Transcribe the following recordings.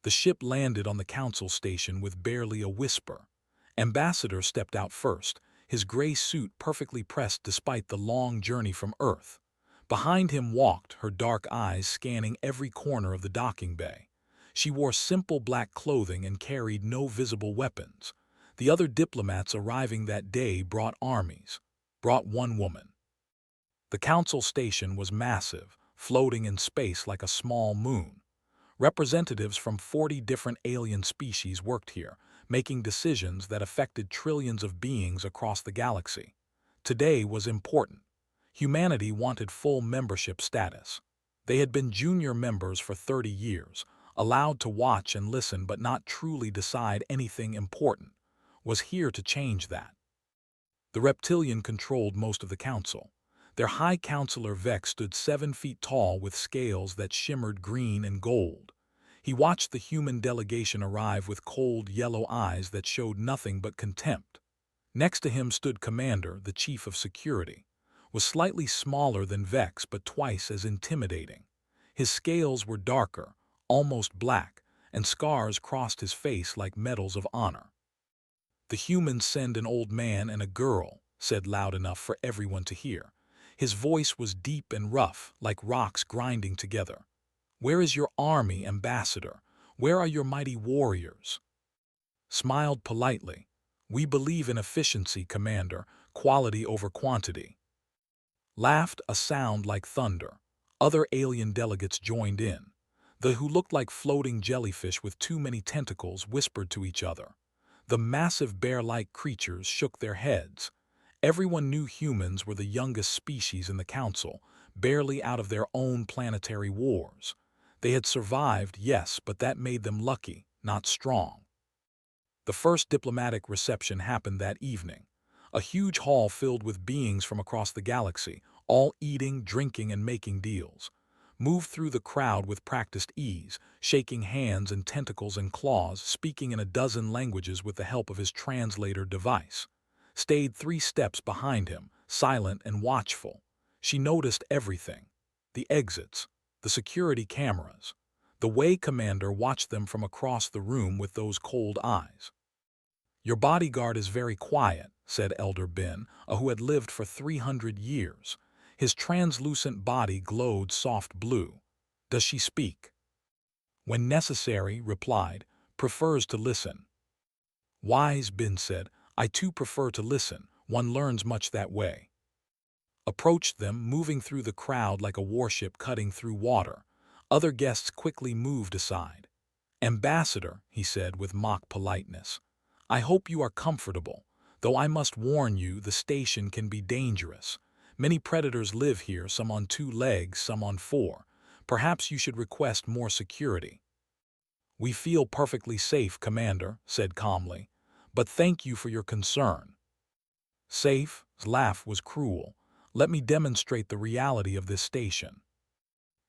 The ship landed on the council station with barely a whisper. Ambassador stepped out first, his gray suit perfectly pressed despite the long journey from Earth. Behind him walked, her dark eyes scanning every corner of the docking bay. She wore simple black clothing and carried no visible weapons. The other diplomats arriving that day brought armies, brought one woman. The council station was massive, floating in space like a small moon. Representatives from 40 different alien species worked here, making decisions that affected trillions of beings across the galaxy. Today was important. Humanity wanted full membership status. They had been junior members for 30 years, allowed to watch and listen but not truly decide anything important. Was here to change that. The reptilian controlled most of the council. Their High Counselor Vex stood 7 feet tall with scales that shimmered green and gold. He watched the human delegation arrive with cold yellow eyes that showed nothing but contempt. Next to him stood Commander, the Chief of Security. Was slightly smaller than Vex but twice as intimidating. His scales were darker, almost black, and scars crossed his face like medals of honor. "The humans send an old man and a girl," said loud enough for everyone to hear. His voice was deep and rough, like rocks grinding together. "Where is your army, Ambassador? Where are your mighty warriors?" Smiled politely. "We believe in efficiency, Commander, quality over quantity." Laughed, a sound like thunder. Other alien delegates joined in. The who looked like floating jellyfish with too many tentacles whispered to each other. The massive bear-like creatures shook their heads. Everyone knew humans were the youngest species in the council, barely out of their own planetary wars. They had survived, yes, but that made them lucky, not strong. The first diplomatic reception happened that evening. A huge hall filled with beings from across the galaxy, all eating, drinking, and making deals. Moved through the crowd with practiced ease, shaking hands and tentacles and claws, speaking in a dozen languages with the help of his translator device. Stayed 3 steps behind him, silent and watchful. She noticed everything. The exits, the security cameras. The way Commander watched them from across the room with those cold eyes. "Your bodyguard is very quiet," said Elder Ben, who had lived for 300 years. His translucent body glowed soft blue. "Does she speak?" "When necessary," replied, "prefers to listen." Wise Ben said, "I too prefer to listen. One learns much that way." Approached them, moving through the crowd like a warship cutting through water. Other guests quickly moved aside. "Ambassador," he said with mock politeness, "I hope you are comfortable, though I must warn you the station can be dangerous. Many predators live here, some on 2 legs, some on 4. Perhaps you should request more security." "We feel perfectly safe, Commander," said calmly, "but thank you for your concern." "Safe?" His laugh was cruel. "Let me demonstrate the reality of this station."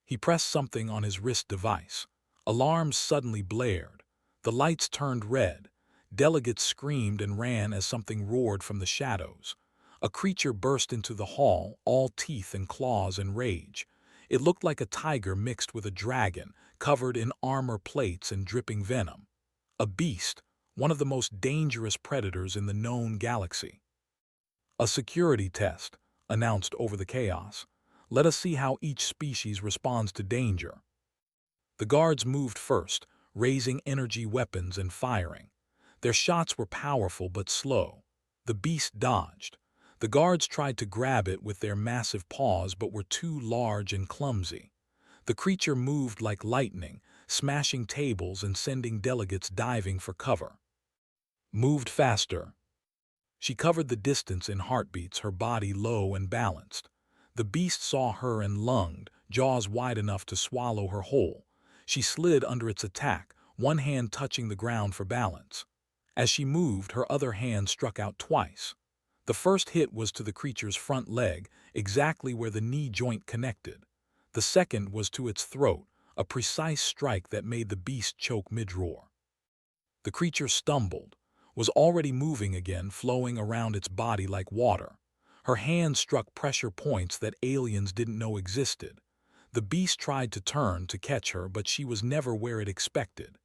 He pressed something on his wrist device. Alarms suddenly blared. The lights turned red. Delegates screamed and ran as something roared from the shadows. A creature burst into the hall, all teeth and claws and rage. It looked like a tiger mixed with a dragon, covered in armor plates and dripping venom. A beast, one of the most dangerous predators in the known galaxy. "A security test," announced over the chaos. "Let us see how each species responds to danger." The guards moved first, raising energy weapons and firing. Their shots were powerful but slow. The beast dodged. The guards tried to grab it with their massive paws but were too large and clumsy. The creature moved like lightning, smashing tables and sending delegates diving for cover. Moved faster. She covered the distance in heartbeats, her body low and balanced. The beast saw her and lunged, jaws wide enough to swallow her whole. She slid under its attack, one hand touching the ground for balance. As she moved, her other hand struck out twice. The first hit was to the creature's front leg, exactly where the knee joint connected. The second was to its throat, a precise strike that made the beast choke mid-roar. The creature stumbled, was already moving again, flowing around its body like water. Her hand struck pressure points that aliens didn't know existed. The beast tried to turn to catch her, but she was never where it expected.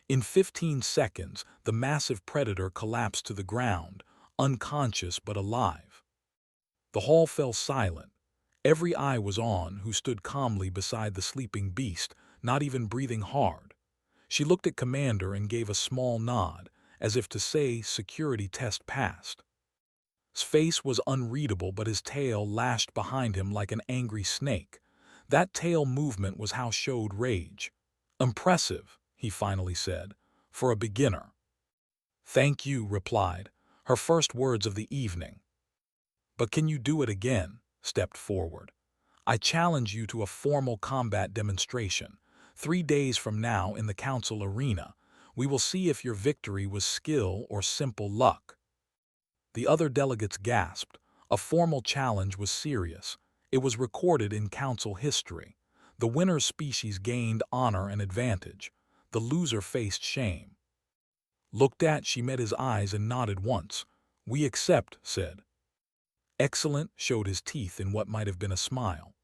In 15 seconds, the massive predator collapsed to the ground, unconscious but alive. The hall fell silent. Every eye was on who stood calmly beside the sleeping beast, not even breathing hard. She looked at Commander and gave a small nod, as if to say security test passed. His face was unreadable, but his tail lashed behind him like an angry snake. That tail movement was how showed rage. "Impressive," he finally said, "for a beginner." "Thank you," replied, her first words of the evening. "But can you do it again?" Stepped forward. "I challenge you to a formal combat demonstration. 3 days from now in the council arena, we will see if your victory was skill or simple luck." The other delegates gasped. A formal challenge was serious. It was recorded in council history. The winner's species gained honor and advantage. The loser faced shame. Looked at, she met his eyes and nodded once. "We accept," said. "Excellent," showed his teeth in what might have been a smile.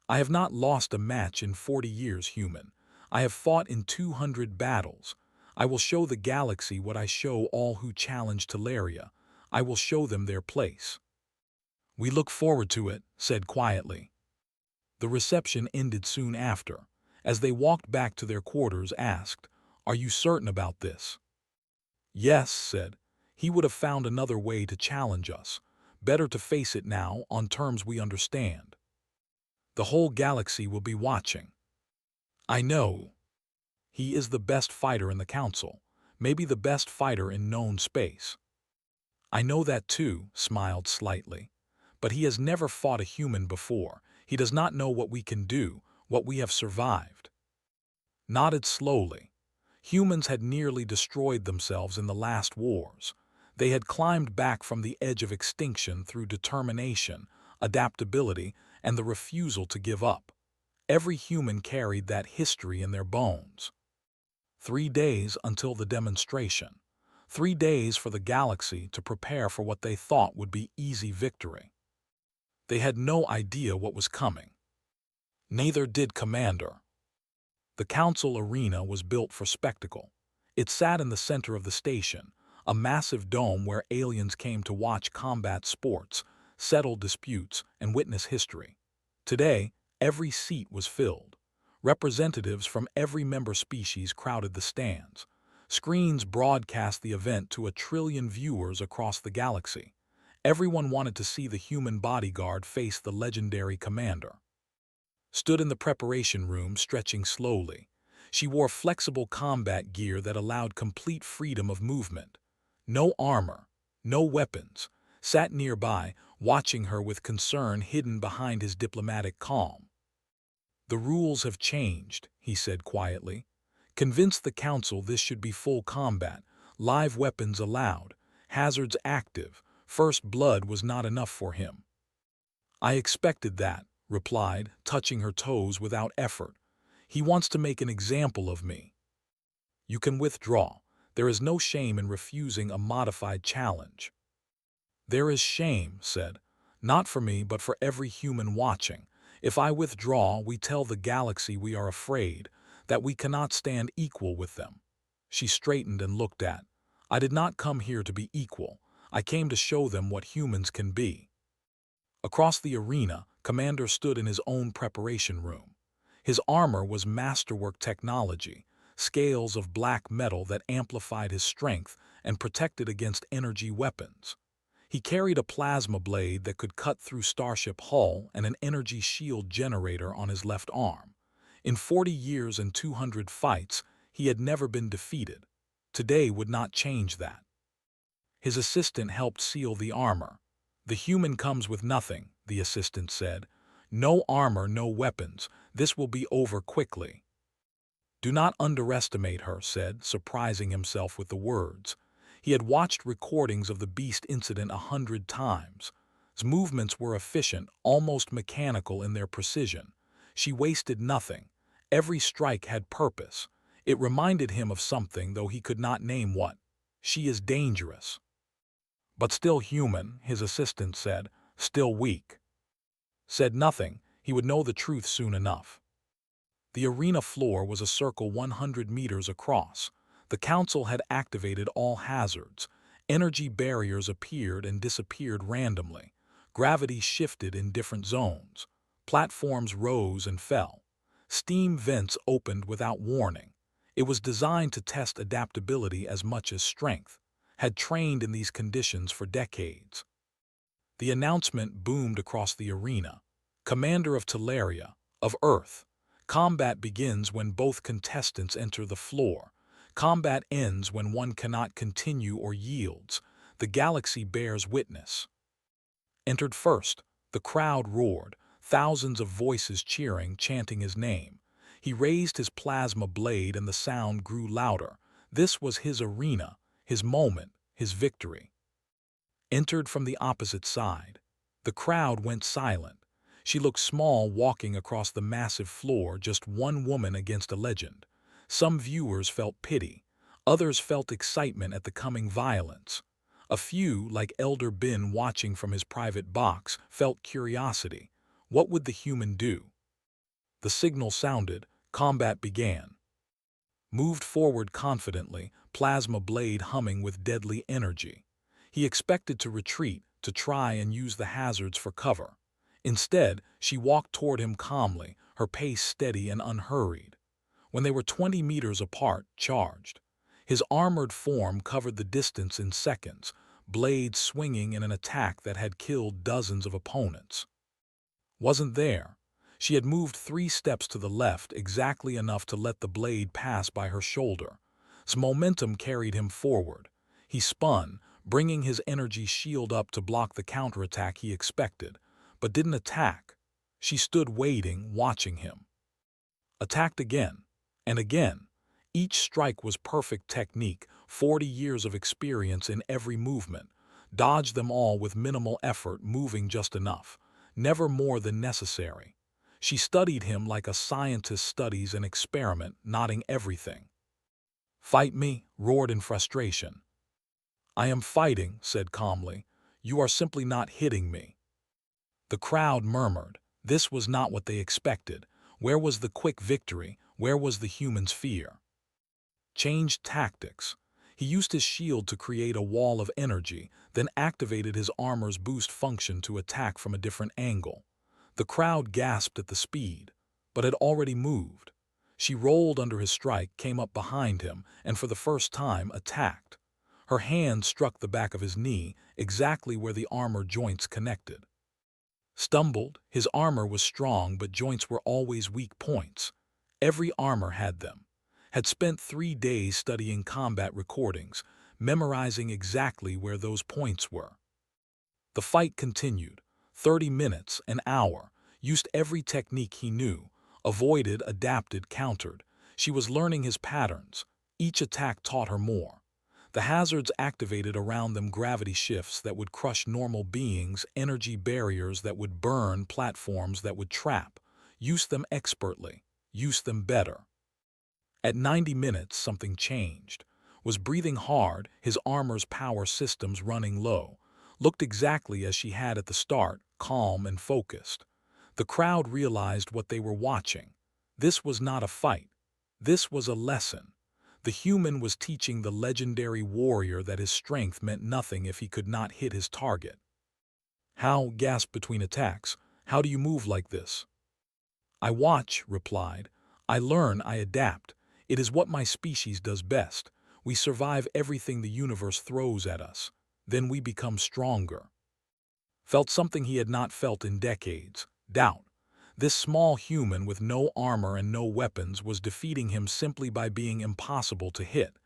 "I have not lost a match in 40 years, human. I have fought in 200 battles. I will show the galaxy what I show all who challenge Teleria. I will show them their place." "We look forward to it," said quietly. The reception ended soon after. As they walked back to their quarters, asked, "Are you certain about this?" "Yes," said. "He would have found another way to challenge us. Better to face it now on terms we understand. The whole galaxy will be watching." "I know. He is the best fighter in the council, maybe the best fighter in known space." "I know that too," smiled slightly. "But he has never fought a human before. He does not know what we can do, what we have survived." Nodded slowly. Humans had nearly destroyed themselves in the last wars. They had climbed back from the edge of extinction through determination, adaptability, and the refusal to give up. Every human carried that history in their bones. 3 days until the demonstration. 3 days for the galaxy to prepare for what they thought would be easy victory. They had no idea what was coming. Neither did Commander. The council arena was built for spectacle. It sat in the center of the station, a massive dome where aliens came to watch combat sports, settle disputes, and witness history. Today, every seat was filled. Representatives from every member species crowded the stands. Screens broadcast the event to 1 trillion viewers across the galaxy. Everyone wanted to see the human bodyguard face the legendary Commander. Stood in the preparation room, stretching slowly. She wore flexible combat gear that allowed complete freedom of movement. No armor, no weapons. Sat nearby, watching her with concern hidden behind his diplomatic calm. "The rules have changed," he said quietly. "Convince the council this should be full combat, live weapons allowed, hazards active. First blood was not enough for him." "I expected that," replied, touching her toes without effort. "He wants to make an example of me." "You can withdraw. There is no shame in refusing a modified challenge." "There is shame," said. "Not for me, but for every human watching. If I withdraw, we tell the galaxy we are afraid, that we cannot stand equal with them." She straightened and looked at. "I did not come here to be equal. I came to show them what humans can be." Across the arena, Commander stood in his own preparation room. His armor was masterwork technology, scales of black metal that amplified his strength and protected against energy weapons. He carried a plasma blade that could cut through starship hull and an energy shield generator on his left arm. In 40 years and 200 fights, he had never been defeated. Today would not change that. His assistant helped seal the armor. "The human comes with nothing," the assistant said. "No armor, no weapons. This will be over quickly." "Do not underestimate her," said, surprising himself with the words. He had watched recordings of the beast incident 100 times. His movements were efficient, almost mechanical in their precision. She wasted nothing. Every strike had purpose. It reminded him of something, though he could not name what. "She is dangerous." "But still human," his assistant said. "Still weak." Said nothing. He would know the truth soon enough. The arena floor was a circle 100 meters across. The Council had activated all hazards. Energy barriers appeared and disappeared randomly. Gravity shifted in different zones. Platforms rose and fell. Steam vents opened without warning. It was designed to test adaptability as much as strength. Had trained in these conditions for decades. The announcement boomed across the arena. Commander of Teleria, of Earth. Combat begins when both contestants enter the floor. Combat ends when one cannot continue or yields. The galaxy bears witness. Entered first. The crowd roared, thousands of voices cheering, chanting his name. He raised his plasma blade and the sound grew louder. This was his arena, his moment, his victory. Entered from the opposite side. The crowd went silent. She looked small walking across the massive floor, just one woman against a legend. Some viewers felt pity. Others felt excitement at the coming violence. A few, like Elder Bin watching from his private box, felt curiosity. What would the human do? The signal sounded. Combat began. Moved forward confidently, plasma blade humming with deadly energy. He expected to retreat, to try and use the hazards for cover. Instead, she walked toward him calmly, her pace steady and unhurried. When they were 20 meters apart, charged. His armored form covered the distance in seconds, blades swinging in an attack that had killed dozens of opponents. Wasn't there. She had moved 3 steps to the left, exactly enough to let the blade pass by her shoulder. His momentum carried him forward. He spun, bringing his energy shield up to block the counterattack he expected, but didn't attack. She stood waiting, watching him. Attacked again, and again. Each strike was perfect technique, 40 years of experience in every movement. Dodged them all with minimal effort, moving just enough, never more than necessary. She studied him like a scientist studies an experiment, nodding everything. "Fight me," roared in frustration. "I am fighting," said calmly. "You are simply not hitting me." The crowd murmured. This was not what they expected. Where was the quick victory? Where was the human's fear? Changed tactics. He used his shield to create a wall of energy, then activated his armor's boost function to attack from a different angle. The crowd gasped at the speed, but had already moved. She rolled under his strike, came up behind him, and for the first time attacked. Her hand struck the back of his knee, exactly where the armor joints connected. Stumbled. His armor was strong, but joints were always weak points. Every armor had them. Had spent 3 days studying combat recordings, memorizing exactly where those points were. The fight continued. 30 minutes, an hour. Used every technique he knew. Avoided, adapted, countered. She was learning his patterns. Each attack taught her more. The hazards activated around them, gravity shifts that would crush normal beings, energy barriers that would burn, platforms that would trap. Used them expertly. Used them better. At 90 minutes, something changed. Was breathing hard, his armor's power systems running low. Looked exactly as she had at the start, calm and focused. The crowd realized what they were watching. This was not a fight. This was a lesson. The human was teaching the legendary warrior that his strength meant nothing if he could not hit his target. "How?" gasped between attacks. "How do you move like this?" "I watch," replied. "I learn, I adapt. It is what my species does best. We survive everything the universe throws at us. Then we become stronger." Felt something he had not felt in decades. Doubt. This small human with no armor and no weapons was defeating him simply by being impossible to hit.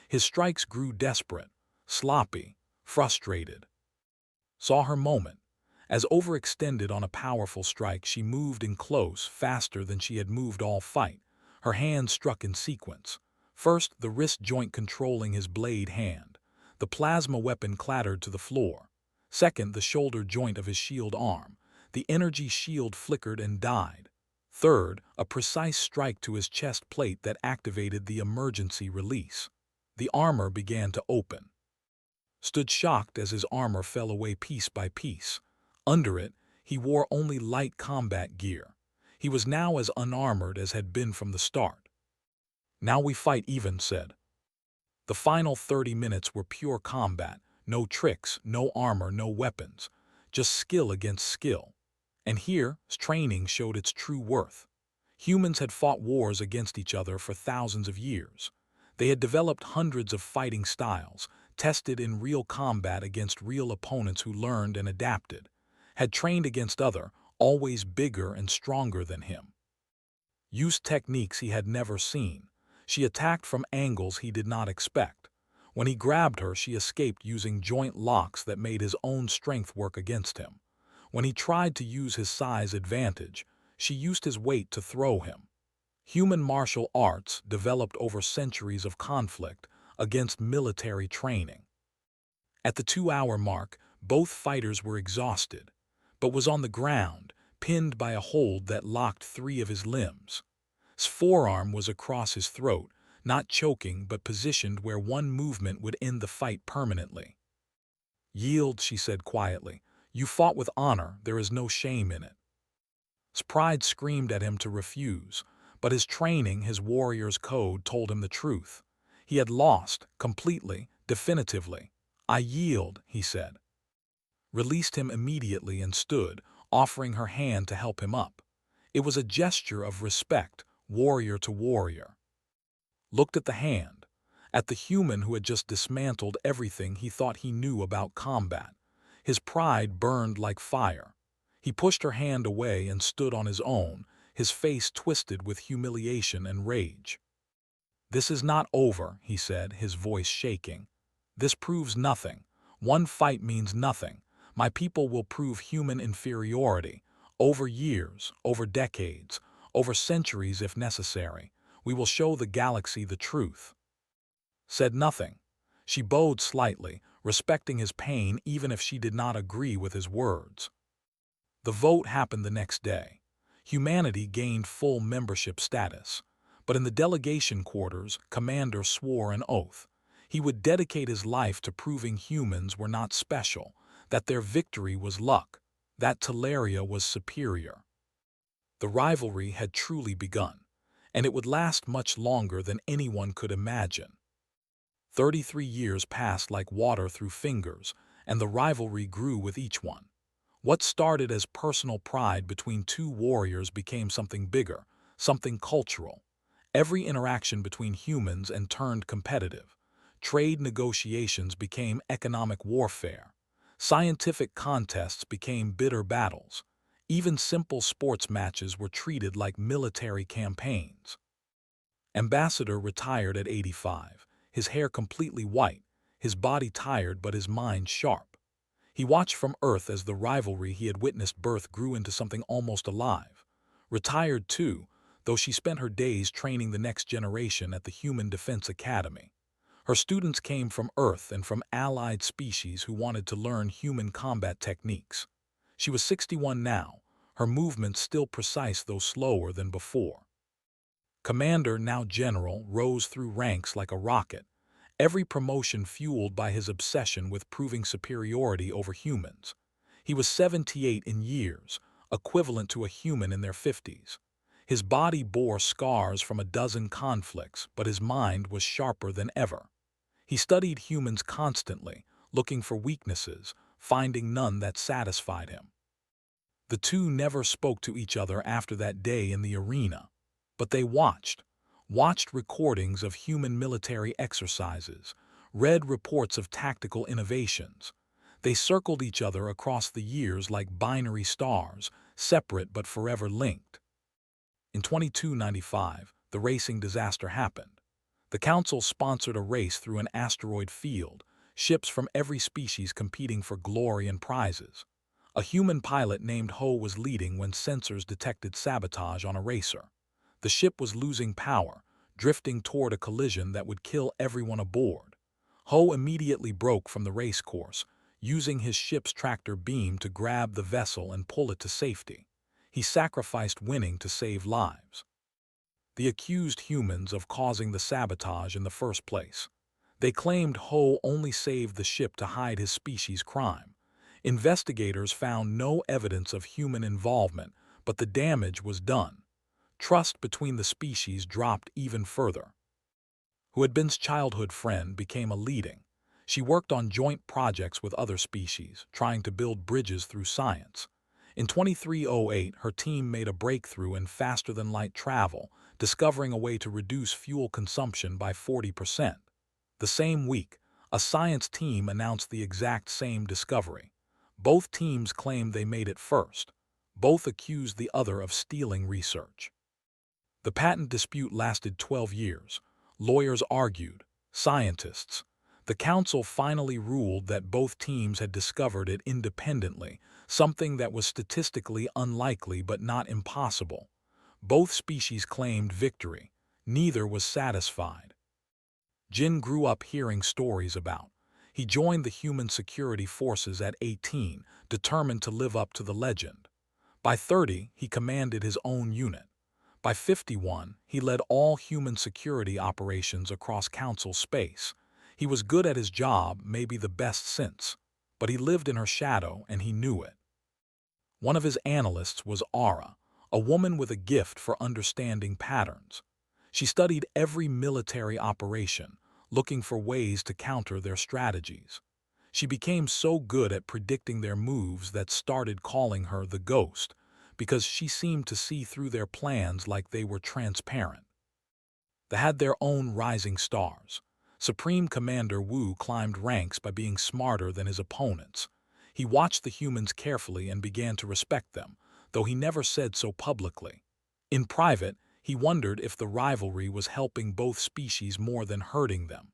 His strikes grew desperate, sloppy, frustrated. Saw her moment. As overextended on a powerful strike, she moved in close, faster than she had moved all fight. Her hands struck in sequence. First, the wrist joint controlling his blade hand. The plasma weapon clattered to the floor. Second, the shoulder joint of his shield arm. The energy shield flickered and died. Third, a precise strike to his chest plate that activated the emergency release. The armor began to open. Stood shocked as his armor fell away piece by piece. Under it, he wore only light combat gear. He was now as unarmored as had been from the start. "Now we fight even," said. The final 30 minutes were pure combat, no tricks, no armor, no weapons, just skill against skill. And here, training showed its true worth. Humans had fought wars against each other for thousands of years. They had developed hundreds of fighting styles, tested in real combat against real opponents who learned and adapted, had trained against other, always bigger and stronger than him. Used techniques he had never seen. She attacked from angles he did not expect. When he grabbed her, she escaped using joint locks that made his own strength work against him. When he tried to use his size advantage, she used his weight to throw him. Human martial arts developed over centuries of conflict against military training. At the 2-hour mark, both fighters were exhausted, but was on the ground, pinned by a hold that locked 3 of his limbs. His forearm was across his throat, not choking but positioned where one movement would end the fight permanently. "Yield," she said quietly. "You fought with honor, there is no shame in it." His pride screamed at him to refuse, but his training, his warrior's code, told him the truth. He had lost, completely, definitively. "I yield," he said. Released him immediately and stood, offering her hand to help him up. It was a gesture of respect, warrior to warrior. Looked at the hand, at the human who had just dismantled everything he thought he knew about combat. His pride burned like fire. He pushed her hand away and stood on his own, his face twisted with humiliation and rage. "This is not over," he said, his voice shaking. "This proves nothing. One fight means nothing. My people will prove human inferiority. Over years, over decades, over centuries if necessary. We will show the galaxy the truth." Said nothing. She bowed slightly, respecting his pain even if she did not agree with his words. The vote happened the next day. Humanity gained full membership status. But in the delegation quarters, Commander swore an oath. He would dedicate his life to proving humans were not special, that their victory was luck, that Teleria was superior. The rivalry had truly begun, and it would last much longer than anyone could imagine. 33 years passed like water through fingers, and the rivalry grew with each one. What started as personal pride between 2 warriors became something bigger, something cultural. Every interaction between humans and turned competitive. Trade negotiations became economic warfare. Scientific contests became bitter battles. Even simple sports matches were treated like military campaigns. Ambassador retired at 85, his hair completely white, his body tired but his mind sharp. He watched from Earth as the rivalry he had witnessed birth grew into something almost alive. Retired too, though she spent her days training the next generation at the Human Defense Academy. Her students came from Earth and from allied species who wanted to learn human combat techniques. She was 61 now, her movements still precise though slower than before. Commander, now General, rose through ranks like a rocket, every promotion fueled by his obsession with proving superiority over humans. He was 78 in years, equivalent to a human in their 50s. His body bore scars from a dozen conflicts, but his mind was sharper than ever. He studied humans constantly, looking for weaknesses, finding none that satisfied him. The 2 never spoke to each other after that day in the arena, but they watched recordings of human military exercises, read reports of tactical innovations. They circled each other across the years like binary stars, separate but forever linked. In 2295, the racing disaster happened. The Council sponsored a race through an asteroid field, ships from every species competing for glory and prizes. A human pilot named Ho was leading when sensors detected sabotage on a racer. The ship was losing power, drifting toward a collision that would kill everyone aboard. Ho immediately broke from the race course, using his ship's tractor beam to grab the vessel and pull it to safety. He sacrificed winning to save lives. They accused humans of causing the sabotage in the first place. They claimed Ho only saved the ship to hide his species' crime. Investigators found no evidence of human involvement, but the damage was done. Trust between the species dropped even further. who had been his childhood friend, became a leading. She worked on joint projects with other species, trying to build bridges through science. In 2308, her team made a breakthrough in faster-than-light travel, discovering a way to reduce fuel consumption by 40%. The same week, a science team announced the exact same discovery. Both teams claimed they made it first. Both accused the other of stealing research. The patent dispute lasted 12 years. Lawyers argued, scientists. The council finally ruled that both teams had discovered it independently, something that was statistically unlikely but not impossible. Both species claimed victory. Neither was satisfied. Jin grew up hearing stories about. He joined the human security forces at 18, determined to live up to the legend. By 30, he commanded his own unit. By 51, he led all human security operations across Council space. He was good at his job, maybe the best since, but he lived in her shadow and he knew it. One of his analysts was Aura, a woman with a gift for understanding patterns. She studied every military operation, looking for ways to counter their strategies. She became so good at predicting their moves that started calling her the Ghost, because she seemed to see through their plans like they were transparent. They had their own rising stars. Supreme Commander Wu climbed ranks by being smarter than his opponents. He watched the humans carefully and began to respect them, though he never said so publicly. In private, he wondered if the rivalry was helping both species more than hurting them.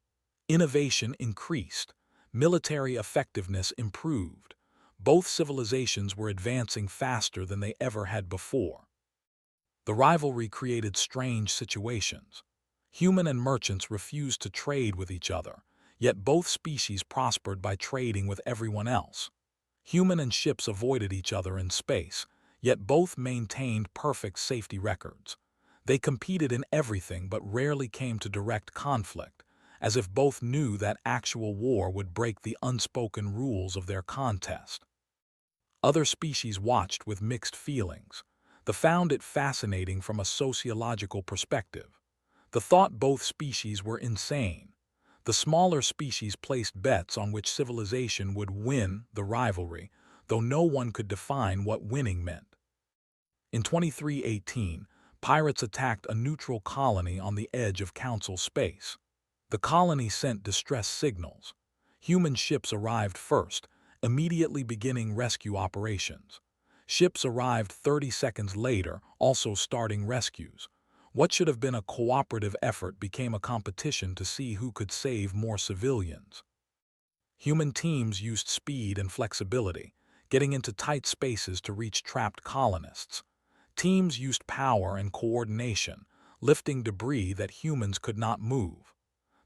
Innovation increased. Military effectiveness improved. Both civilizations were advancing faster than they ever had before. The rivalry created strange situations. Human and merchants refused to trade with each other, yet both species prospered by trading with everyone else. Human and ships avoided each other in space, yet both maintained perfect safety records. They competed in everything but rarely came to direct conflict, as if both knew that actual war would break the unspoken rules of their contest. Other species watched with mixed feelings. They found it fascinating from a sociological perspective. They thought both species were insane. The smaller species placed bets on which civilization would win the rivalry, though no one could define what winning meant. In 2318, pirates attacked a neutral colony on the edge of Council space. The colony sent distress signals. Human ships arrived first, immediately beginning rescue operations. Ships arrived 30 seconds later, also starting rescues. What should have been a cooperative effort became a competition to see who could save more civilians. Human teams used speed and flexibility, getting into tight spaces to reach trapped colonists. Teams used power and coordination, lifting debris that humans could not move.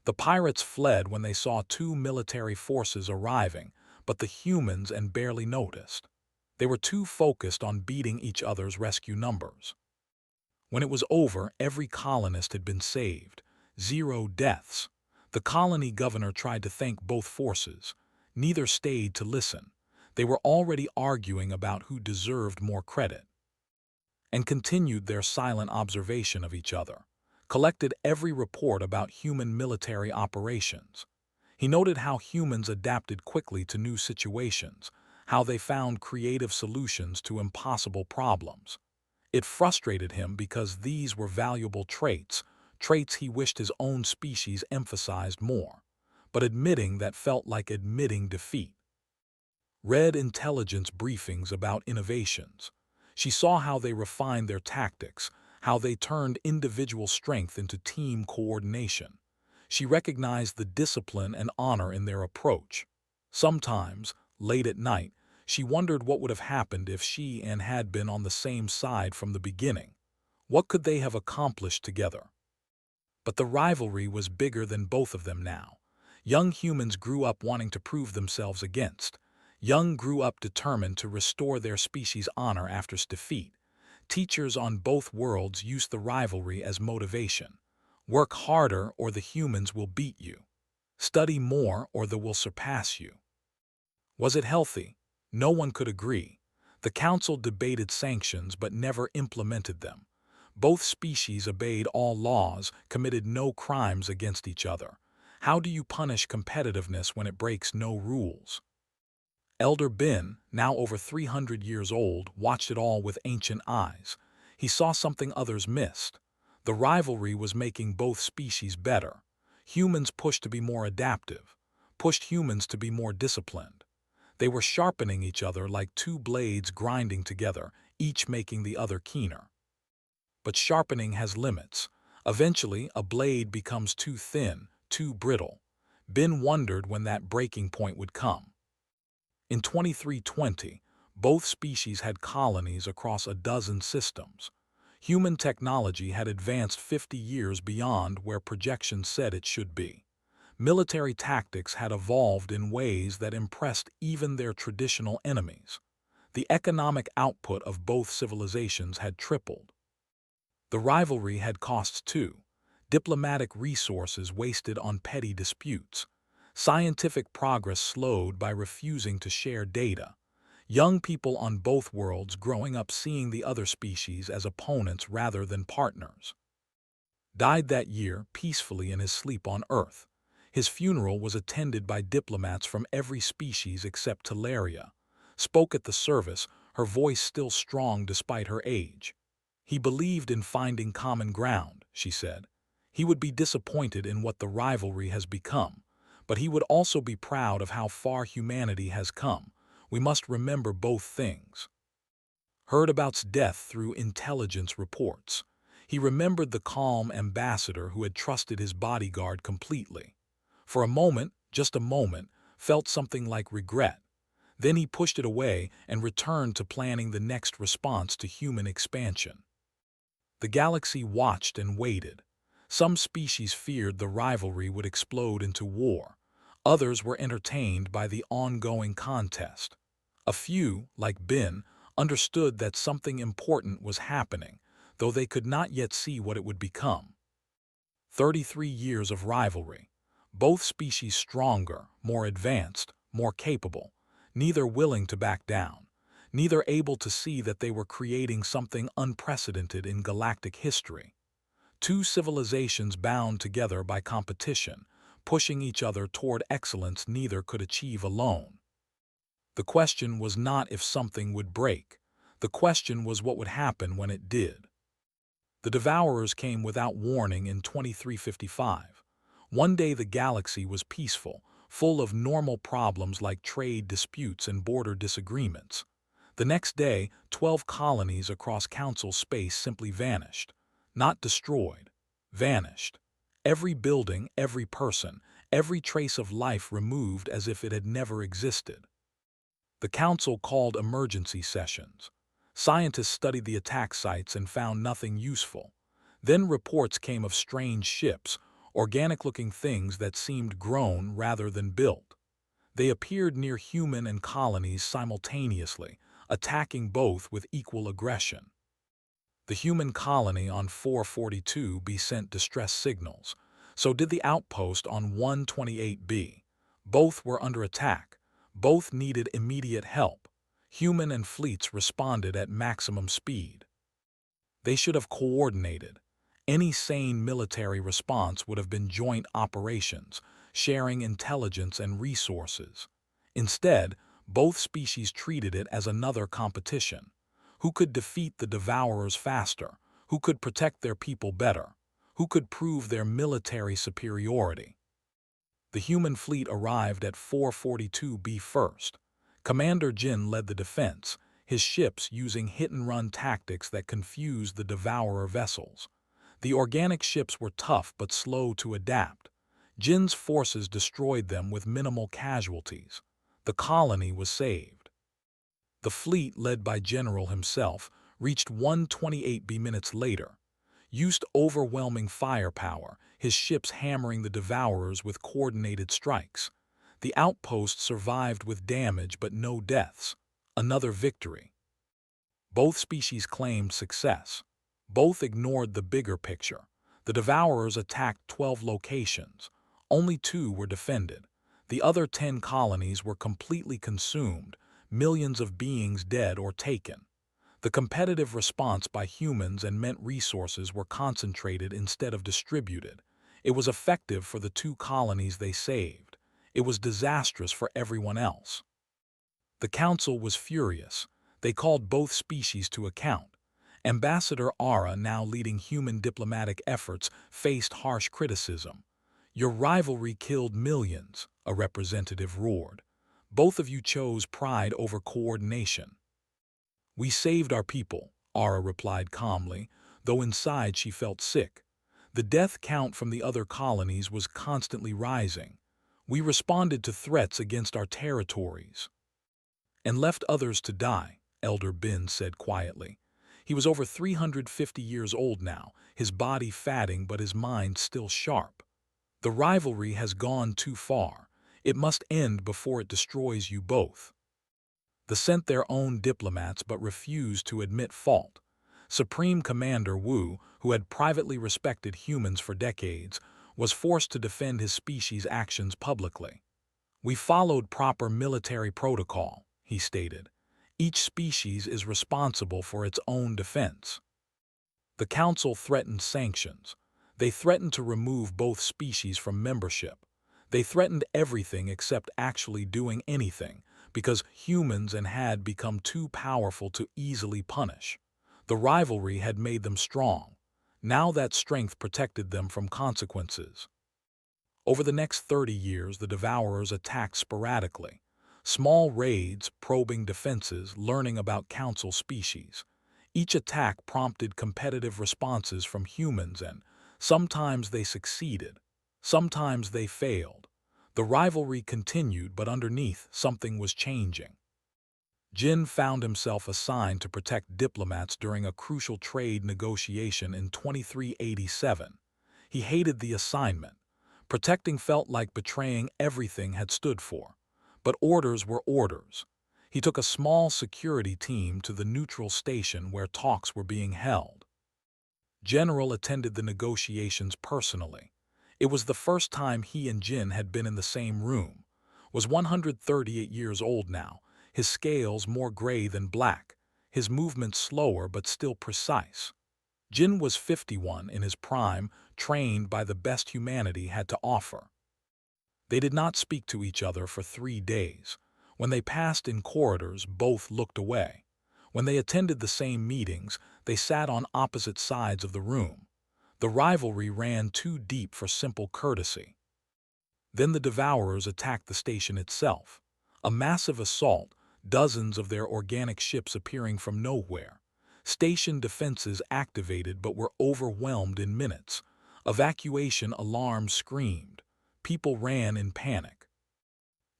The pirates fled when they saw two military forces arriving, but the humans barely noticed. They were too focused on beating each other's rescue numbers. When it was over, every colonist had been saved. 0 deaths. The colony governor tried to thank both forces. Neither stayed to listen. They were already arguing about who deserved more credit. And continued their silent observation of each other. Collected every report about human military operations. He noted how humans adapted quickly to new situations, how they found creative solutions to impossible problems. It frustrated him because these were valuable traits he wished his own species emphasized more, but admitting that felt like admitting defeat. Read intelligence briefings about innovations. She saw how they refined their tactics, how they turned individual strength into team coordination. She recognized the discipline and honor in their approach. Sometimes, late at night, she wondered what would have happened if she had been on the same side from the beginning. What could they have accomplished together? But the rivalry was bigger than both of them now. Young humans grew up wanting to prove themselves against. Young grew up determined to restore their species' honor after defeat. Teachers on both worlds used the rivalry as motivation. Work harder or the humans will beat you. Study more or they will surpass you. Was it healthy? No one could agree. The council debated sanctions but never implemented them. Both species obeyed all laws, committed no crimes against each other. How do you punish competitiveness when it breaks no rules? Elder Bin, now over 300 years old, watched it all with ancient eyes. He saw something others missed. The rivalry was making both species better. Humans pushed to be more adaptive, pushed humans to be more disciplined. They were sharpening each other like two blades grinding together, each making the other keener. But sharpening has limits. Eventually, a blade becomes too thin, too brittle. Bin wondered when that breaking point would come. In 2320, both species had colonies across a dozen systems. Human technology had advanced 50 years beyond where projections said it should be. Military tactics had evolved in ways that impressed even their traditional enemies. The economic output of both civilizations had tripled. The rivalry had costs too. Diplomatic resources wasted on petty disputes. Scientific progress slowed by refusing to share data. Young people on both worlds growing up seeing the other species as opponents rather than partners. Died that year peacefully in his sleep on Earth. His funeral was attended by diplomats from every species except Teleria. Spoke at the service, her voice still strong despite her age. He believed in finding common ground, she said. He would be disappointed in what the rivalry has become, but he would also be proud of how far humanity has come. We must remember both things. Heard about's death through intelligence reports. He remembered the calm ambassador who had trusted his bodyguard completely. For a moment, just a moment, felt something like regret. Then he pushed it away and returned to planning the next response to human expansion. The galaxy watched and waited. Some species feared the rivalry would explode into war. Others were entertained by the ongoing contest. A few, like Bin, understood that something important was happening, though they could not yet see what it would become. 33 years of rivalry. Both species stronger, more advanced, more capable, neither willing to back down, neither able to see that they were creating something unprecedented in galactic history. Two civilizations bound together by competition, pushing each other toward excellence neither could achieve alone. The question was not if something would break. The question was what would happen when it did. The Devourers came without warning in 2355. One day the galaxy was peaceful, full of normal problems like trade disputes and border disagreements. The next day, 12 colonies across Council space simply vanished. Not destroyed, vanished. Every building, every person, every trace of life removed as if it had never existed. The Council called emergency sessions. Scientists studied the attack sites and found nothing useful. Then reports came of strange ships, organic-looking things that seemed grown rather than built. They appeared near human and colonies simultaneously, attacking both with equal aggression. The human colony on 442b sent distress signals. So did the outpost on 128b. Both were under attack. Both needed immediate help. Human and fleets responded at maximum speed. They should have coordinated. Any sane military response would have been joint operations, sharing intelligence and resources. Instead, both species treated it as another competition. Who could defeat the Devourers faster? Who could protect their people better? Who could prove their military superiority? The human fleet arrived at 442b first. Commander Jin led the defense, his ships using hit-and-run tactics that confused the Devourer vessels. The organic ships were tough but slow to adapt. Jin's forces destroyed them with minimal casualties. The colony was saved. The fleet, led by General himself, reached 128b minutes later. Used overwhelming firepower, his ships hammering the Devourers with coordinated strikes. The outpost survived with damage but no deaths. Another victory. Both species claimed success. Both ignored the bigger picture. The Devourers attacked 12 locations. Only 2 were defended. The other 10 colonies were completely consumed, millions of beings dead or taken. The competitive response by humans and meant resources were concentrated instead of distributed. It was effective for the two colonies they saved. It was disastrous for everyone else. The council was furious. They called both species to account. Ambassador Ara, now leading human diplomatic efforts, faced harsh criticism. "Your rivalry killed millions," a representative roared. "Both of you chose pride over coordination." "We saved our people," Ara replied calmly, though inside she felt sick. The death count from the other colonies was constantly rising. "We responded to threats against our territories and left others to die," Elder Bin said quietly. He was over 350 years old now, his body fatting but his mind still sharp. "The rivalry has gone too far. It must end before it destroys you both." They sent their own diplomats but refused to admit fault. Supreme Commander Wu, who had privately respected humans for decades, was forced to defend his species' actions publicly. "We followed proper military protocol," he stated. "Each species is responsible for its own defense." The Council threatened sanctions. They threatened to remove both species from membership. They threatened everything except actually doing anything, because humans had become too powerful to easily punish. The rivalry had made them strong. Now that strength protected them from consequences. Over the next 30 years, the Devourers attacked sporadically. Small raids, probing defenses, learning about Council species. Each attack prompted competitive responses from humans, and sometimes they succeeded, sometimes they failed. The rivalry continued, but underneath, something was changing. Jin found himself assigned to protect diplomats during a crucial trade negotiation in 2387. He hated the assignment. Protecting felt like betraying everything had stood for. But orders were orders. He took a small security team to the neutral station where talks were being held. General attended the negotiations personally. It was the first time he and Jin had been in the same room. Was 138 years old now, his scales more gray than black, his movements slower but still precise. Jin was 51 in his prime, trained by the best humanity had to offer. They did not speak to each other for 3 days. When they passed in corridors, both looked away. When they attended the same meetings, they sat on opposite sides of the room. The rivalry ran too deep for simple courtesy. Then the Devourers attacked the station itself. A massive assault, dozens of their organic ships appearing from nowhere. Station defenses activated but were overwhelmed in minutes. Evacuation alarms screamed. People ran in panic.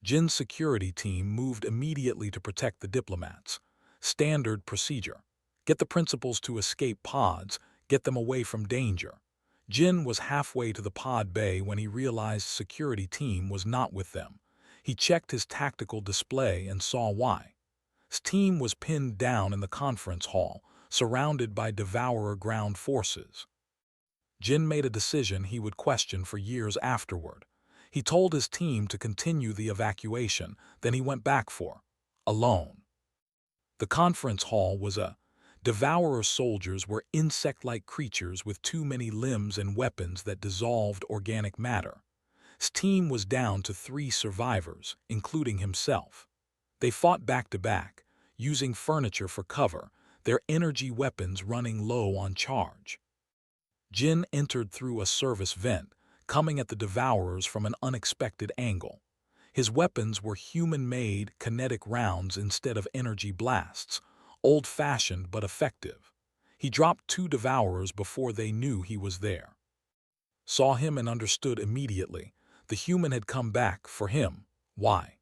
Jin's security team moved immediately to protect the diplomats. Standard procedure. Get the principals to escape pods, get them away from danger. Jin was halfway to the pod bay when he realized security team was not with them. He checked his tactical display and saw why. His team was pinned down in the conference hall, surrounded by Devourer ground forces. Jin made a decision he would question for years afterward. He told his team to continue the evacuation, then he went back alone. The conference hall was Devourer soldiers were insect-like creatures with too many limbs and weapons that dissolved organic matter. His team was down to 3 survivors, including himself. They fought back-to-back, using furniture for cover, their energy weapons running low on charge. Jin entered through a service vent, coming at the Devourers from an unexpected angle. His weapons were human-made kinetic rounds instead of energy blasts, old-fashioned but effective. He dropped 2 Devourers before they knew he was there. Saw him and understood immediately. The human had come back for him. Why?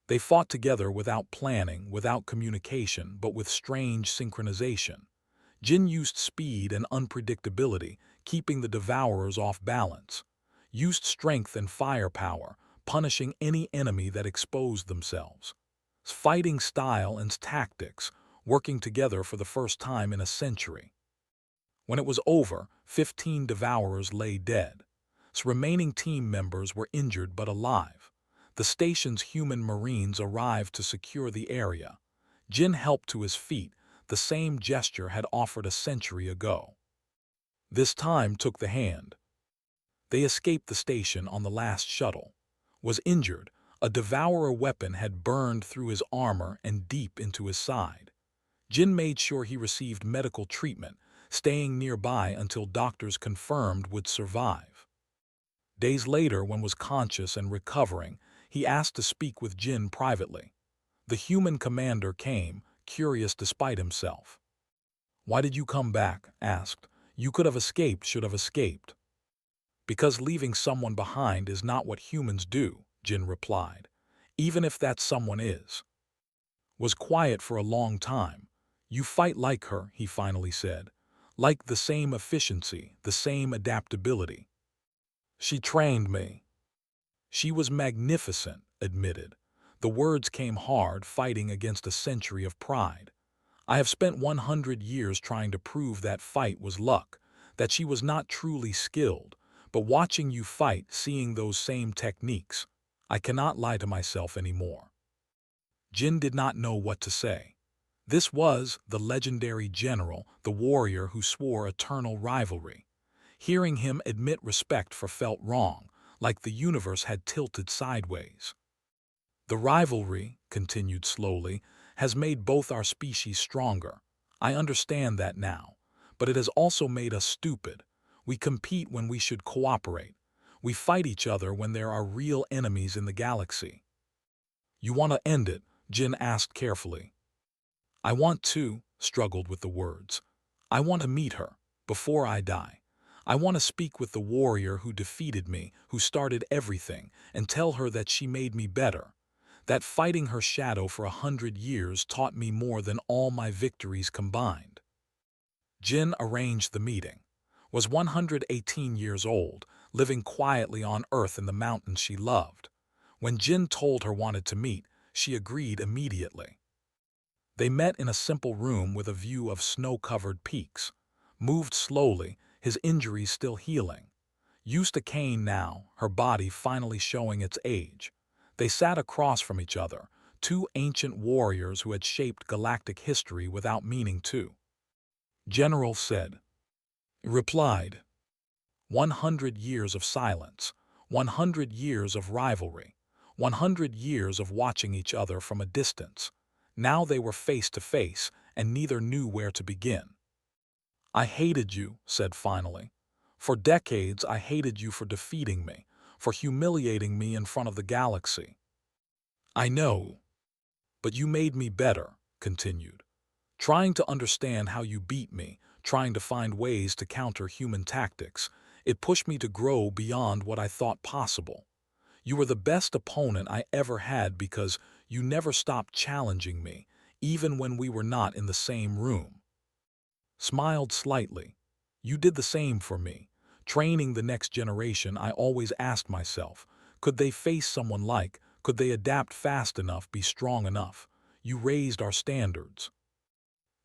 They fought together without planning, without communication, but with strange synchronization. Jin used speed and unpredictability, keeping the Devourers off balance. Used strength and firepower, punishing any enemy that exposed themselves. Fighting style and tactics, working together for the first time in a century. When it was over, 15 Devourers lay dead. Its remaining team members were injured but alive. The station's human marines arrived to secure the area. Jin helped to his feet, the same gesture had offered a century ago. This time took the hand. They escaped the station on the last shuttle. Was injured. A devourer weapon had burned through his armor and deep into his side. Jin made sure he received medical treatment, staying nearby until doctors confirmed would survive. Days later, when was conscious and recovering, he asked to speak with Jin privately. The human commander came, curious despite himself. "Why did you come back?" asked. "You could have escaped, should have escaped." "Because leaving someone behind is not what humans do," Jin replied, "even if that someone is." Was quiet for a long time. "You fight like her," he finally said. "Like the same efficiency, the same adaptability." "She trained me." "She was magnificent," admitted. The words came hard, fighting against a century of pride. "I have spent 100 years trying to prove that fight was luck, that she was not truly skilled, but watching you fight, seeing those same techniques, I cannot lie to myself anymore." Jin did not know what to say. This was the legendary general, the warrior who swore eternal rivalry. Hearing him admit respect for felt wrong, like the universe had tilted sideways. "The rivalry," continued slowly, "has made both our species stronger. I understand that now. But it has also made us stupid. We compete when we should cooperate. We fight each other when there are real enemies in the galaxy." "You want to end it?" Jin asked carefully. "I want to," struggled with the words. "I want to meet her, before I die. I want to speak with the warrior who defeated me, who started everything, and tell her that she made me better. That fighting her shadow for 100 years taught me more than all my victories combined." Jin arranged the meeting. Was 118 years old, living quietly on Earth in the mountains she loved. When Jin told her wanted to meet, she agreed immediately. They met in a simple room with a view of snow-covered peaks. Moved slowly, his injuries still healing. Used to cane now, her body finally showing its age. They sat across from each other, two ancient warriors who had shaped galactic history without meaning to. "General said," replied. 100 years of silence, 100 years of rivalry, 100 years of watching each other from a distance. Now they were face to face, and neither knew where to begin. "I hated you," said finally. "For decades I hated you for defeating me, for humiliating me in front of the galaxy." "I know. But you made me better," continued. "Trying to understand how you beat me, trying to find ways to counter human tactics, it pushed me to grow beyond what I thought possible. You were the best opponent I ever had because you never stopped challenging me, even when we were not in the same room." Smiled slightly. "You did the same for me. Training the next generation, I always asked myself, could they face someone like, could they adapt fast enough, be strong enough? You raised our standards."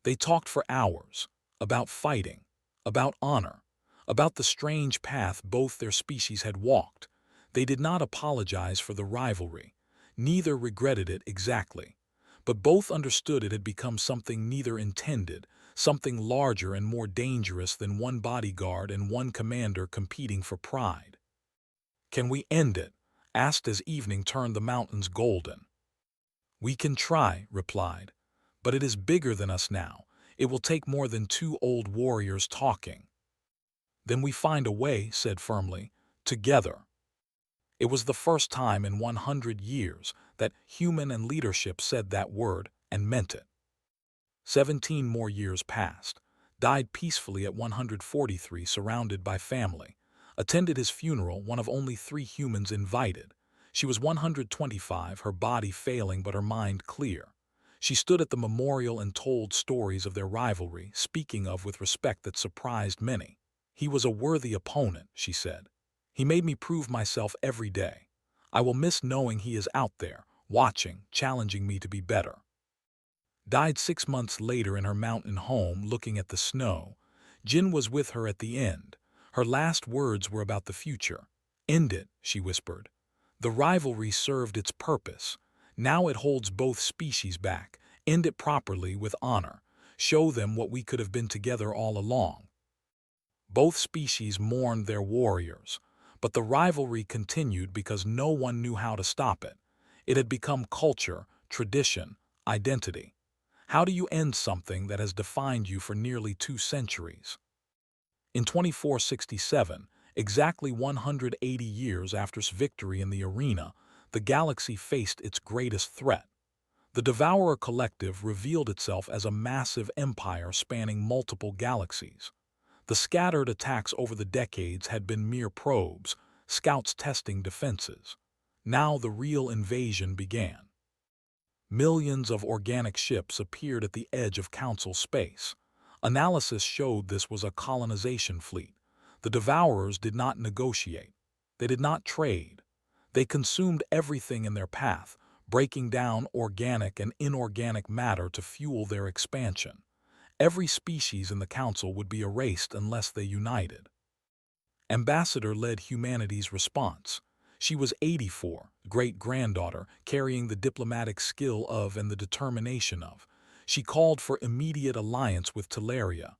They talked for hours, about fighting, about honor, about the strange path both their species had walked. They did not apologize for the rivalry. Neither regretted it exactly. But both understood it had become something neither intended, something larger and more dangerous than one bodyguard and one commander competing for pride. "Can we end it?" asked as evening turned the mountains golden. "We can try," replied. "But it is bigger than us now. It will take more than two old warriors talking." "Then we find a way," said firmly, "together." It was the first time in 100 years that human and leadership said that word and meant it. 17 more years passed. Died peacefully at 143, surrounded by family. Attended his funeral, one of only 3 humans invited. She was 125, her body failing but her mind clear. She stood at the memorial and told stories of their rivalry, speaking of with respect that surprised many. "He was a worthy opponent," she said. "He made me prove myself every day. I will miss knowing he is out there, watching, challenging me to be better." Died 6 months later in her mountain home, looking at the snow. Jin was with her at the end. Her last words were about the future. "End it," she whispered. "The rivalry served its purpose. Now it holds both species back. End it properly, with honor. Show them what we could have been together all along. Both species mourned their warriors, but the rivalry continued because no one knew how to stop it. It had become culture, tradition, identity. How do you end something that has defined you for nearly 2 centuries? In 2467, exactly 180 years after its victory in the arena, the galaxy faced its greatest threat. The Devourer Collective revealed itself as a massive empire spanning multiple galaxies. The scattered attacks over the decades had been mere probes, scouts testing defenses. Now the real invasion began. Millions of organic ships appeared at the edge of Council space. Analysis showed this was a colonization fleet. The Devourers did not negotiate. They did not trade. They consumed everything in their path, breaking down organic and inorganic matter to fuel their expansion. Every species in the Council would be erased unless they united. Ambassador led humanity's response. She was 84, great-granddaughter, carrying the diplomatic skill of and the determination of. She called for immediate alliance with Teleria.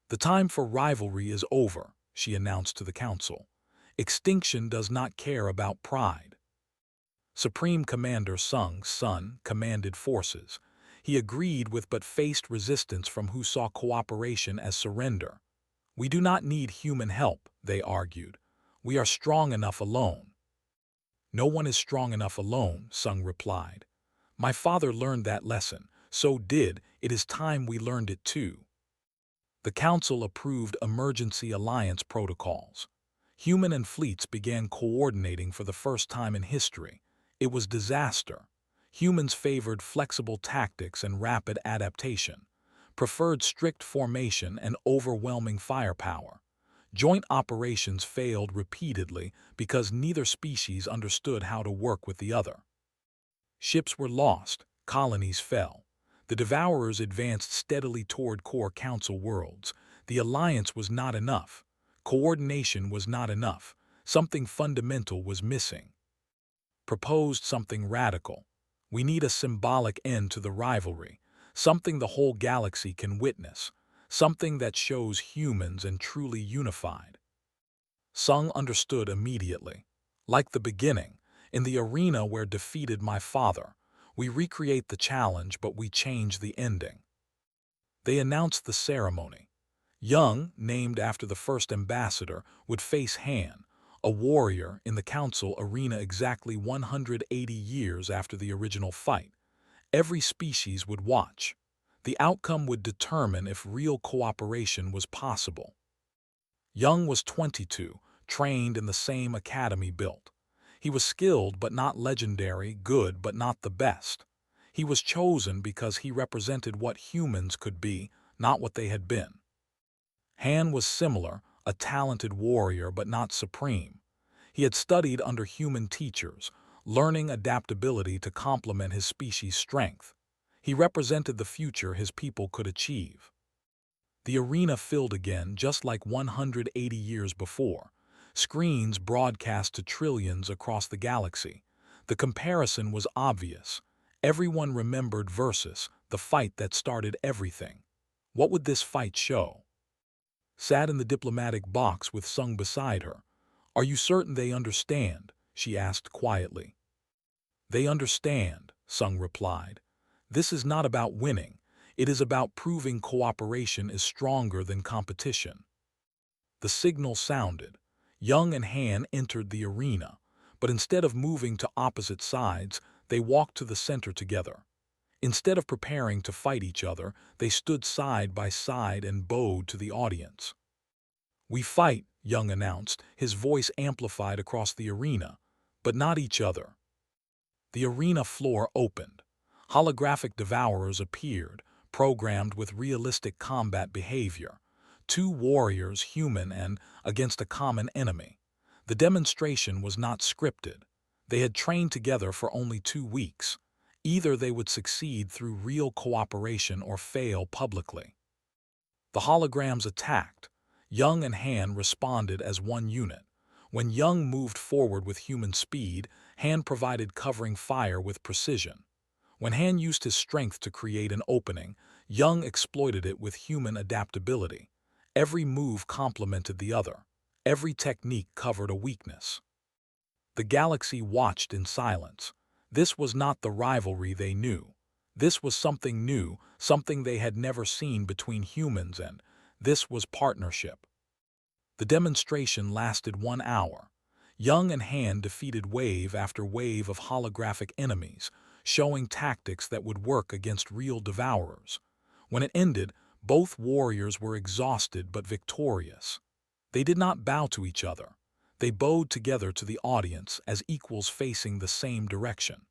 The time for rivalry is over, she announced to the Council. Extinction does not care about pride. Supreme Commander Sung Sun commanded forces. He agreed with but faced resistance from who saw cooperation as surrender. We do not need human help, they argued. We are strong enough alone. No one is strong enough alone, Sung replied. My father learned that lesson. So did, it is time we learned it too. The Council approved emergency alliance protocols. Human and fleets began coordinating for the first time in history. It was disaster. Humans favored flexible tactics and rapid adaptation, preferred strict formation and overwhelming firepower. Joint operations failed repeatedly because neither species understood how to work with the other. Ships were lost, colonies fell. The Devourers advanced steadily toward core Council worlds. The alliance was not enough. Coordination was not enough. Something fundamental was missing. Proposed something radical. We need a symbolic end to the rivalry, something the whole galaxy can witness, something that shows humans and truly unified. Sung understood immediately. Like the beginning, in the arena where defeated my father, we recreate the challenge but we change the ending. They announced the ceremony. Young, named after the first ambassador, would face Han, a warrior in the Council arena exactly 180 years after the original fight. Every species would watch. The outcome would determine if real cooperation was possible. Young was 22, trained in the same academy built. He was skilled but not legendary, good but not the best. He was chosen because he represented what humans could be, not what they had been. Han was similar, a talented warrior but not supreme. He had studied under human teachers, learning adaptability to complement his species' strength. He represented the future his people could achieve. The arena filled again just like 180 years before. Screens broadcast to trillions across the galaxy. The comparison was obvious. Everyone remembered Versus, the fight that started everything. What would this fight show? Sat in the diplomatic box with Sung beside her. Are you certain they understand? She asked quietly. They understand, Sung replied. This is not about winning. It is about proving cooperation is stronger than competition. The signal sounded. Young and Han entered the arena, but instead of moving to opposite sides, they walked to the center together. Instead of preparing to fight each other, they stood side by side and bowed to the audience. We fight, Young announced, his voice amplified across the arena, but not each other. The arena floor opened. Holographic devourers appeared, programmed with realistic combat behavior. 2 warriors, human and against a common enemy. The demonstration was not scripted. They had trained together for only 2 weeks. Either they would succeed through real cooperation or fail publicly. The holograms attacked. Young and Han responded as one unit. When Young moved forward with human speed, Han provided covering fire with precision. When Han used his strength to create an opening, Young exploited it with human adaptability. Every move complemented the other. Every technique covered a weakness. The galaxy watched in silence. This was not the rivalry they knew. This was something new, something they had never seen between humans, and this was partnership. The demonstration lasted 1 hour. Young and Hand defeated wave after wave of holographic enemies, showing tactics that would work against real devourers. When it ended, both warriors were exhausted but victorious. They did not bow to each other. They bowed together to the audience as equals facing the same direction.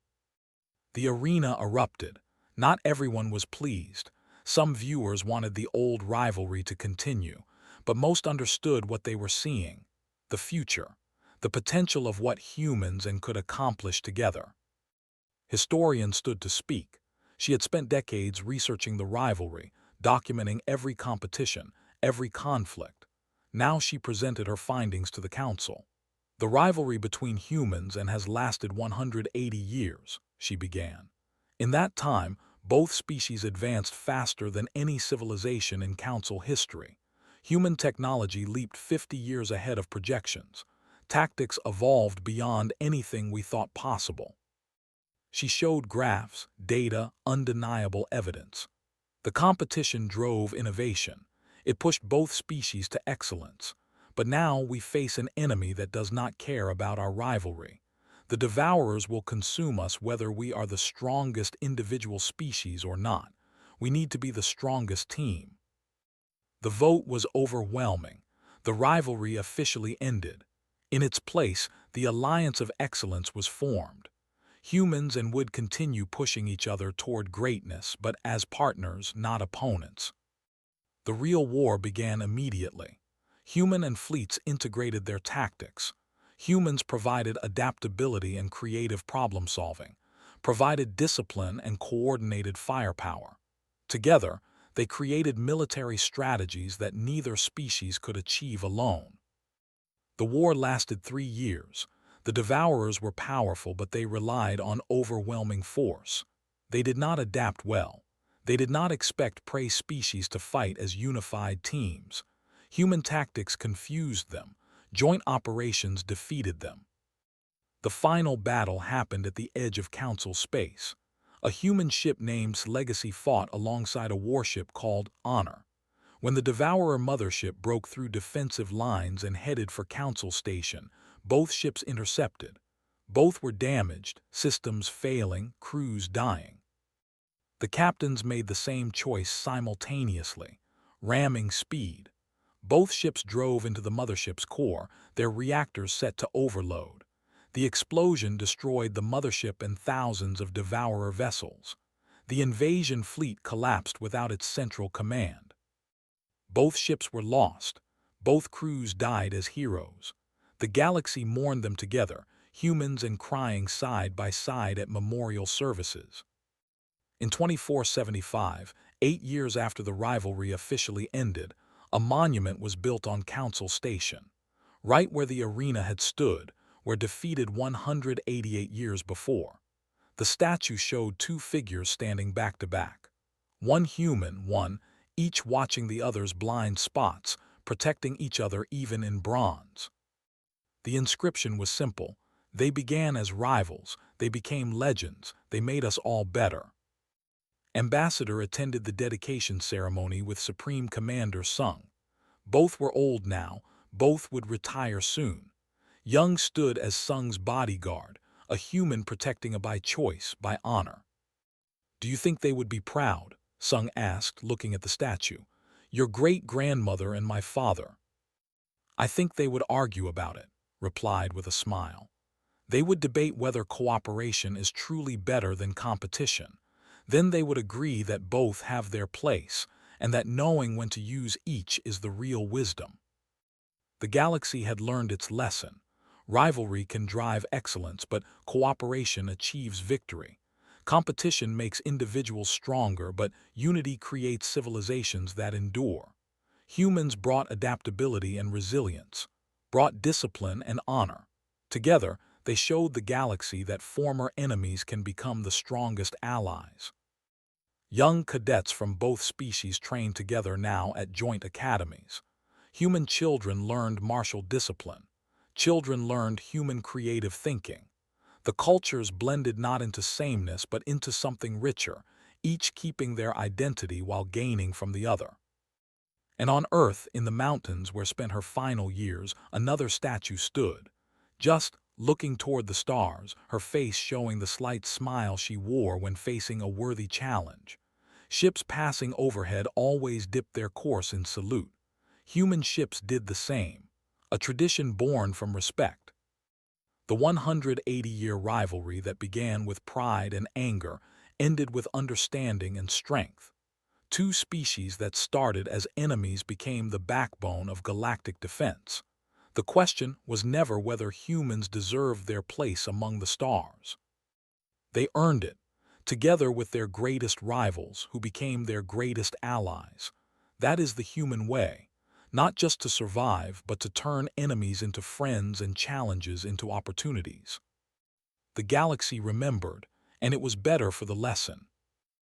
The arena erupted. Not everyone was pleased. Some viewers wanted the old rivalry to continue, but most understood what they were seeing: the future, the potential of what humans and could accomplish together. Historian stood to speak. She had spent decades researching the rivalry, documenting every competition, every conflict. Now she presented her findings to the council. The rivalry between humans and has lasted 180 years, she began. In that time, both species advanced faster than any civilization in council history. Human technology leaped 50 years ahead of projections. Tactics evolved beyond anything we thought possible. She showed graphs, data, undeniable evidence. The competition drove innovation. It pushed both species to excellence. But now we face an enemy that does not care about our rivalry. The devourers will consume us whether we are the strongest individual species or not. We need to be the strongest team. The vote was overwhelming. The rivalry officially ended. In its place, the Alliance of Excellence was formed. Humans and would continue pushing each other toward greatness, but as partners, not opponents. The real war began immediately. Human and fleets integrated their tactics. Humans provided adaptability and creative problem-solving, provided discipline and coordinated firepower. Together, they created military strategies that neither species could achieve alone. The war lasted 3 years. The devourers were powerful, but they relied on overwhelming force. They did not adapt well. They did not expect prey species to fight as unified teams. Human tactics confused them. Joint operations defeated them. The final battle happened at the edge of Council space. A human ship named Legacy fought alongside a warship called Honor. When the Devourer mothership broke through defensive lines and headed for Council Station, both ships intercepted. Both were damaged, systems failing, crews dying. The captains made the same choice simultaneously: ramming speed. Both ships drove into the mothership's core, their reactors set to overload. The explosion destroyed the mothership and thousands of Devourer vessels. The invasion fleet collapsed without its central command. Both ships were lost. Both crews died as heroes. The galaxy mourned them together, humans and crying side by side at memorial services. In 2475, 8 years after the rivalry officially ended, a monument was built on Council Station. Right where the arena had stood, where defeated 188 years before. The statue showed 2 figures standing back to back. One human, one, each watching the other's blind spots, protecting each other even in bronze. The inscription was simple. They began as rivals, they became legends, they made us all better. Ambassador attended the dedication ceremony with Supreme Commander Sung. Both were old now, both would retire soon. Young stood as Sung's bodyguard, a human protecting by choice, by honor. "Do you think they would be proud?" Sung asked, looking at the statue. "Your great-grandmother and my father." "I think they would argue about it," replied with a smile. "They would debate whether cooperation is truly better than competition. Then they would agree that both have their place, and that knowing when to use each is the real wisdom." The galaxy had learned its lesson. Rivalry can drive excellence, but cooperation achieves victory. Competition makes individuals stronger, but unity creates civilizations that endure. Humans brought adaptability and resilience, brought discipline and honor. Together, they showed the galaxy that former enemies can become the strongest allies. Young cadets from both species trained together now at joint academies. Human children learned martial discipline. Children learned human creative thinking. The cultures blended not into sameness but into something richer, each keeping their identity while gaining from the other. And on Earth, in the mountains where spent her final years, another statue stood, just looking toward the stars, her face showing the slight smile she wore when facing a worthy challenge. Ships passing overhead always dipped their course in salute. Human ships did the same, a tradition born from respect. The 180-year rivalry that began with pride and anger ended with understanding and strength. Two species that started as enemies became the backbone of galactic defense. The question was never whether humans deserved their place among the stars. They earned it, together with their greatest rivals who became their greatest allies. That is the human way, not just to survive but to turn enemies into friends and challenges into opportunities. The galaxy remembered, and it was better for the lesson.